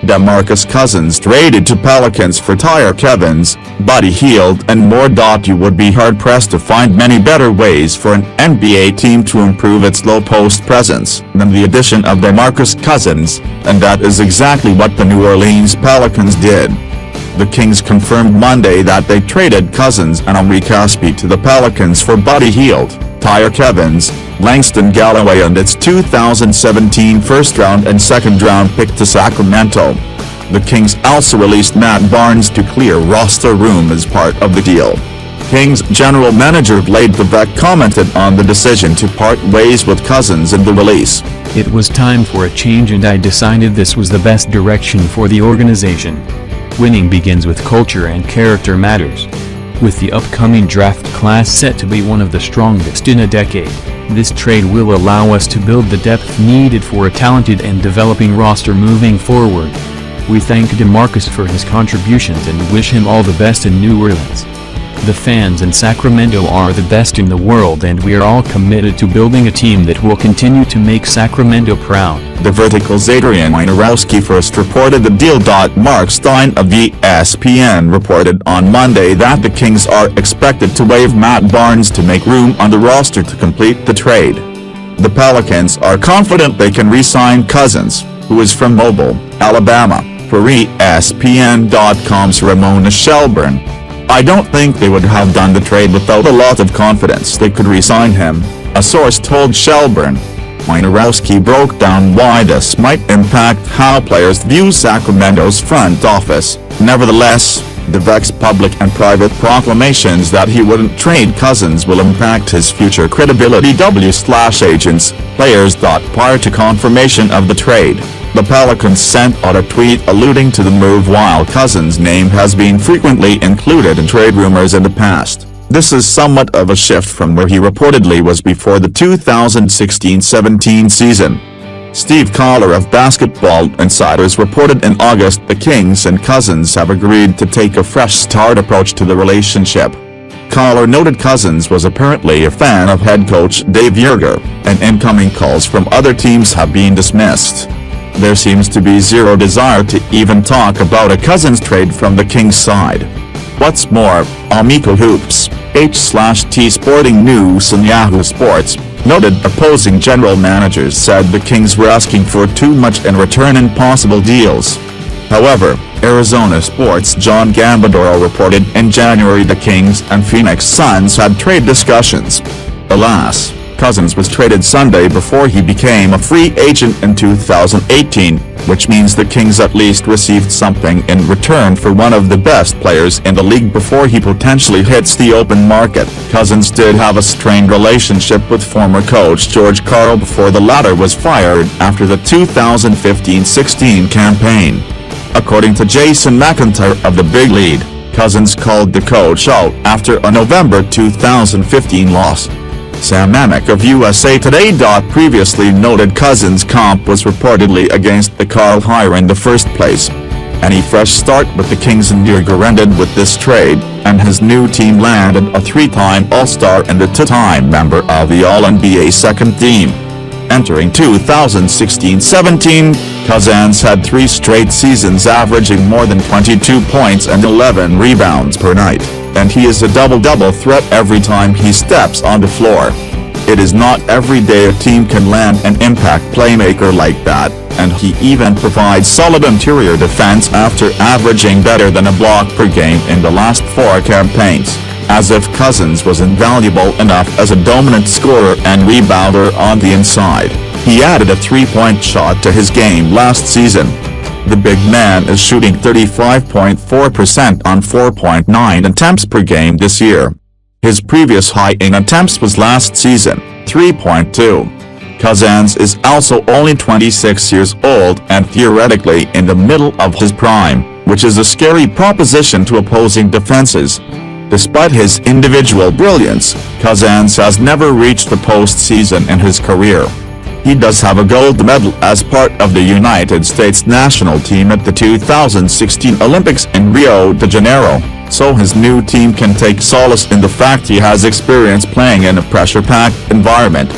Demarcus Cousins traded to Pelicans for Tyreke Evans, Buddy Hield and more. You would be hard-pressed to find many better ways for an NBA team to improve its low-post presence than the addition of Demarcus Cousins, and that is exactly what the New Orleans Pelicans did. The Kings confirmed Monday that they traded Cousins and Omri Casspi to the Pelicans for Buddy Hield, Tyreke Evans, Langston Galloway and its 2017 first-round and second-round pick to Sacramento. The Kings also released Matt Barnes to clear roster room as part of the deal. Kings general manager Vlade Divac commented on the decision to part ways with Cousins in the release. It was time for a change and I decided this was the best direction for the organization. Winning begins with culture and character matters. With the upcoming draft class set to be one of the strongest in a decade, this trade will allow us to build the depth needed for a talented and developing roster moving forward. We thank Demarcus for his contributions and wish him all the best in New Orleans. The fans in Sacramento are the best in the world and we are all committed to building a team that will continue to make Sacramento proud. The Vertical's Adrian Wojnarowski first reported the deal. Marc Stein of ESPN reported on Monday that the Kings are expected to waive Matt Barnes to make room on the roster to complete the trade. The Pelicans are confident they can re-sign Cousins, who is from Mobile, Alabama, for ESPN.com's Ramona Shelburne. "I don't think they would have done the trade without a lot of confidence they could re-sign him," a source told Shelburne. Wojnarowski broke down why this might impact how players view Sacramento's front office. Nevertheless, Divac's public and private proclamations that he wouldn't trade Cousins will impact his future credibility. Agents, players. Prior to confirmation of the trade, the Pelicans sent out a tweet alluding to the move. While Cousins' name has been frequently included in trade rumors in the past, this is somewhat of a shift from where he reportedly was before the 2016-17 season. Steve Collar of Basketball Insiders reported in August the Kings and Cousins have agreed to take a fresh start approach to the relationship. Collar noted Cousins was apparently a fan of head coach Dave Joerger, and incoming calls from other teams have been dismissed. There seems to be zero desire to even talk about a Cousins trade from the Kings side. What's more, Amico Hoops, H/T Sporting News and Yahoo Sports, noted opposing general managers said the Kings were asking for too much in return in possible deals. However, Arizona Sports' John Gambadoro reported in January the Kings and Phoenix Suns had trade discussions. Alas, Cousins was traded Sunday before he became a free agent in 2018, which means the Kings at least received something in return for one of the best players in the league before he potentially hits the open market. Cousins did have a strained relationship with former coach George Karl before the latter was fired after the 2015-16 campaign. According to Jason McIntyre of the Big Lead, Cousins called the coach out after a November 2015 loss. Sam Amick of USA Today. Previously noted Cousins' comp was reportedly against the Karl hire in the first place. Any fresh start with the Kings and Joerger ended with this trade, and his new team landed a three-time All-Star and a two-time member of the All-NBA second team. Entering 2016-17, Cousins had 3 straight seasons averaging more than 22 points and 11 rebounds per night, and he is a double-double threat every time he steps on the floor. It is not every day a team can land an impact playmaker like that, and he even provides solid interior defense after averaging better than a block per game in the last 4 campaigns. As if Cousins was invaluable enough as a dominant scorer and rebounder on the inside, he added a three-point shot to his game last season. The big man is shooting 35.4% on 4.9 attempts per game this year. His previous high in attempts was last season, 3.2. Cousins is also only 26 years old and theoretically in the middle of his prime, which is a scary proposition to opposing defenses. Despite his individual brilliance, Cousins has never reached the postseason in his career. He does have a gold medal as part of the United States national team at the 2016 Olympics in Rio de Janeiro, so his new team can take solace in the fact he has experience playing in a pressure-packed environment.